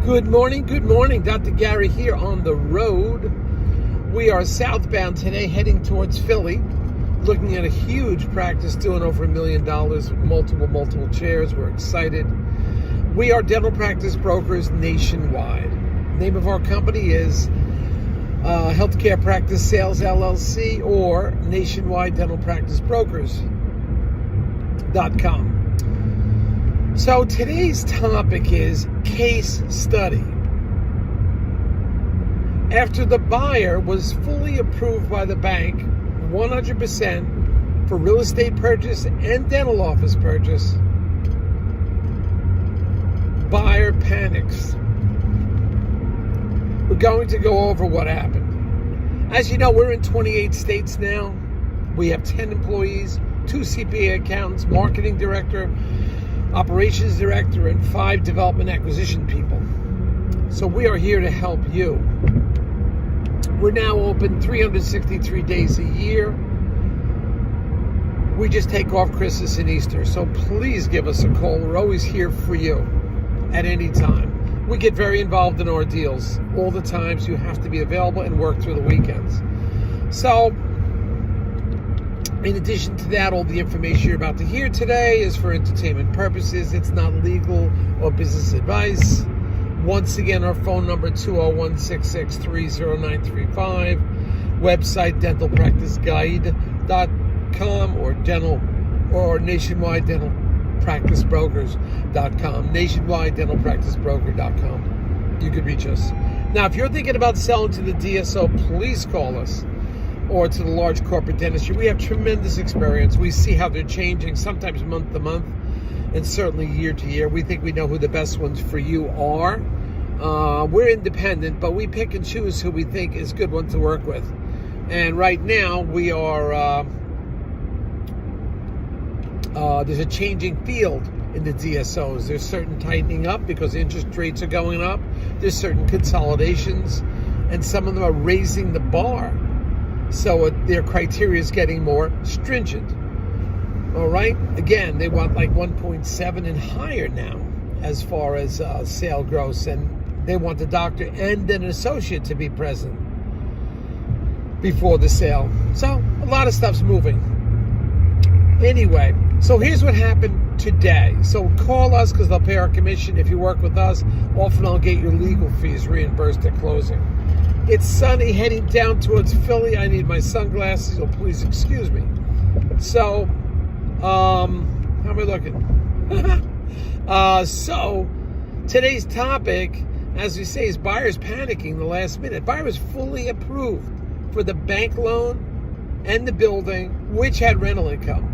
Good morning. Dr. Gary here on the road. We are southbound today, heading towards Philly, looking at a huge practice doing over $1 million, multiple chairs. We're excited. We are dental practice brokers nationwide. Name of our company is Healthcare Practice Sales LLC or Nationwide Dental Practice Brokers.com. So today's topic is case study. After the buyer was fully approved by the bank, 100% for real estate purchase and dental office purchase, buyer panics. We're going to go over what happened. As you know, we're in 28 states now. We have 10 employees, 2 CPA accountants, marketing director, operations director, and 5 development acquisition people. So we are here to help you. We're now open 363 days a year. We just take off Christmas and Easter. So please give us a call. We're always here for you at any time. We get very involved in our deals all the time, so you have to be available and work through the weekends. So in addition to that, all the information you're about to hear today is for entertainment purposes. It's not legal or business advice. Once again, our phone number 201-663-0935. Website dentalpracticeguide.com or Nationwide Dental Practice Brokers.com. Nationwide Dental Practice Broker.com. You could reach us. Now, if you're thinking about selling to the DSO, please call us, or to the large corporate dentistry. We have tremendous experience. We see how they're changing, sometimes month to month, and certainly year to year. We think we know who the best ones for you are. We're independent, but we pick and choose who we think is a good one to work with. And right now, we are, there's a changing field in the DSOs. There's certain tightening up because interest rates are going up. There's certain consolidations, and some of them are raising the bar. So their criteria is getting more stringent. All right? Again, they want like 1.7 and higher now as far as sale gross. And they want the doctor and an associate to be present before the sale. So a lot of stuff's moving. Anyway, so here's what happened today. So call us because they'll pay our commission if you work with us. Often I'll get your legal fees reimbursed at closing. It's sunny, heading down towards Philly. I need my sunglasses, so please excuse me. So, how am I looking? So, today's topic, as we say, is buyers panicking the last minute. Buyer was fully approved for the bank loan and the building, which had rental income.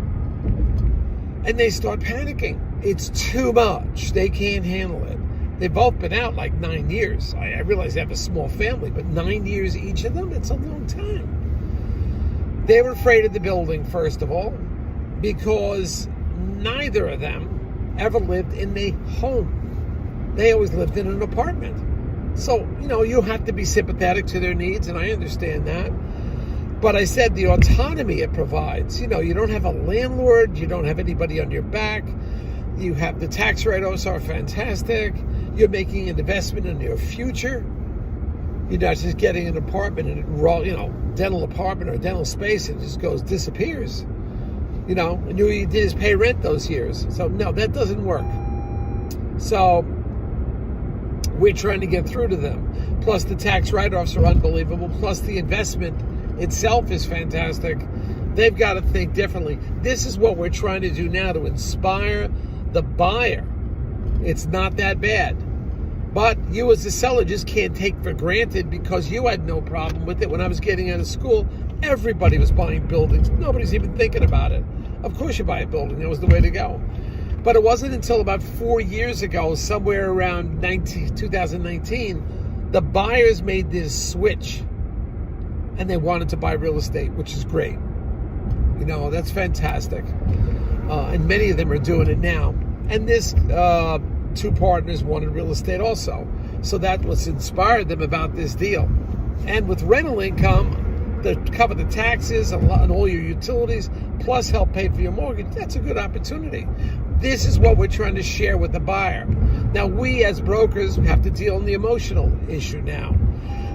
And they start panicking. It's too much. They can't handle it. They've both been out like 9 years. I realize they have a small family, but 9 years each of them, it's a long time. They were afraid of the building, first of all, because neither of them ever lived in a home. They always lived in an apartment. So, you have to be sympathetic to their needs, and I understand that. But I said the autonomy it provides. You don't have a landlord. You don't have anybody on your back. You have the tax write-offs are fantastic. You're making an investment in your future. You're not just getting an apartment and dental apartment or dental space and it just disappears. And you did is pay rent those years. So no, that doesn't work. So we're trying to get through to them. Plus the tax write-offs are unbelievable. Plus the investment itself is fantastic. They've got to think differently. This is what we're trying to do now to inspire the buyer. It's not that bad. But you as a seller just can't take for granted because you had no problem with it. When I was getting out of school, everybody was buying buildings. Nobody's even thinking about it. Of course you buy a building. That was the way to go. But it wasn't until about 4 years ago, somewhere around 2019, the buyers made this switch and they wanted to buy real estate, which is great. That's fantastic. And many of them are doing it now. And this 2 partners wanted real estate also. So that was inspired them about this deal. And with rental income, to cover the taxes and all your utilities, plus help pay for your mortgage, that's a good opportunity. This is what we're trying to share with the buyer. Now, we as brokers have to deal in the emotional issue now.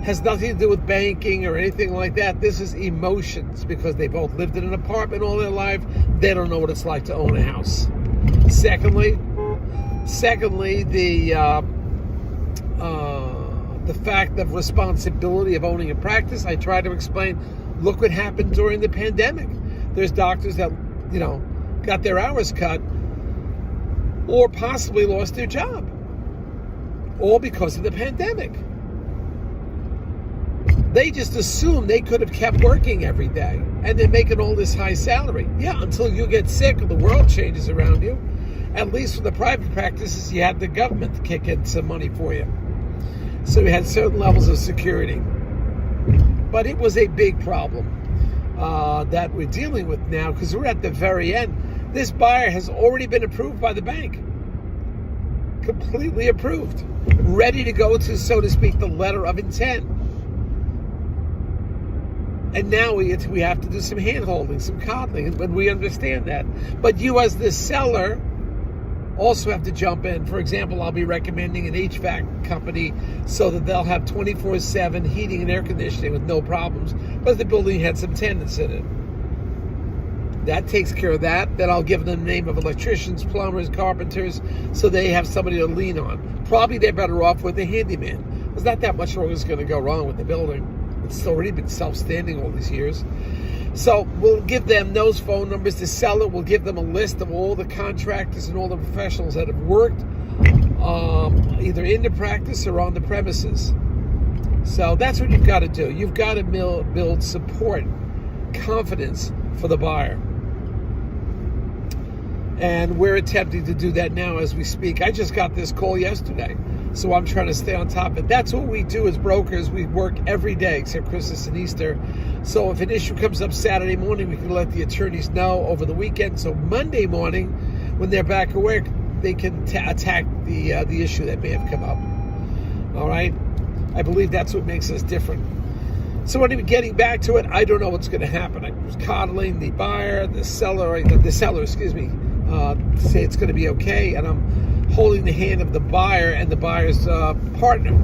Has nothing to do with banking or anything like that. This is emotions, because they both lived in an apartment all their life. They don't know what it's like to own a house. Secondly, the fact of responsibility of owning a practice. I try to explain, look what happened during the pandemic. There's doctors that, got their hours cut or possibly lost their job, all because of the pandemic. They just assumed they could have kept working every day and they're making all this high salary. Yeah, until you get sick or the world changes around you. At least for the private practices, you had the government to kick in some money for you. So we had certain levels of security. But it was a big problem that we're dealing with now, because we're at the very end. This buyer has already been approved by the bank. Completely approved. Ready to go to, so to speak, the letter of intent. And now we have to do some hand-holding, some coddling, and we understand that. But you as the seller also have to jump in. For example, I'll be recommending an HVAC company so that they'll have 24/7 heating and air conditioning with no problems, but the building had some tenants in it. That takes care of that. Then I'll give them the name of electricians, plumbers, carpenters, so they have somebody to lean on. Probably they're better off with a handyman. There's not that much wrong that's going to go wrong with the building. It's already been self-standing all these years. So we'll give them those phone numbers. The seller will give them a list of all the contractors and all the professionals that have worked either in the practice or on the premises. So that's what you've got to do. You've got to build support, confidence for the buyer. And we're attempting to do that now as we speak. I just got this call yesterday, so I'm trying to stay on top of it. That's what we do as brokers. We work every day except Christmas and Easter. So if an issue comes up Saturday morning, we can let the attorneys know over the weekend. So Monday morning, when they're back at work, they can attack the issue that may have come up. All right? I believe that's what makes us different. So anyway, getting back to it, I don't know what's going to happen. I was coddling the buyer, the seller, say it's going to be okay, and I'm holding the hand of the buyer and the buyer's partner.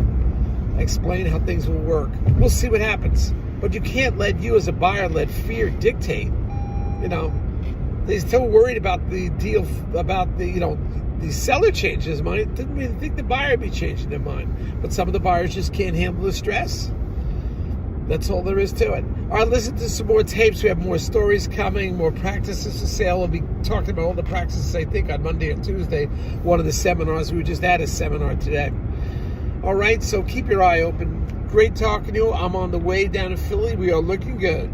Explain how things will work. We'll see what happens. But you can't let you as a buyer let fear dictate. They're still worried about the deal, about the seller changes his mind. Didn't really think the buyer would be changing their mind. But some of the buyers just can't handle the stress. That's all there is to it. All right, listen to some more tapes. We have more stories coming, more practices for sale. We'll be talking about all the practices, I think, on Monday or Tuesday. One of the seminars. We just had a seminar today. All right, so keep your eye open. Great talking to you. I'm on the way down to Philly. We are looking good.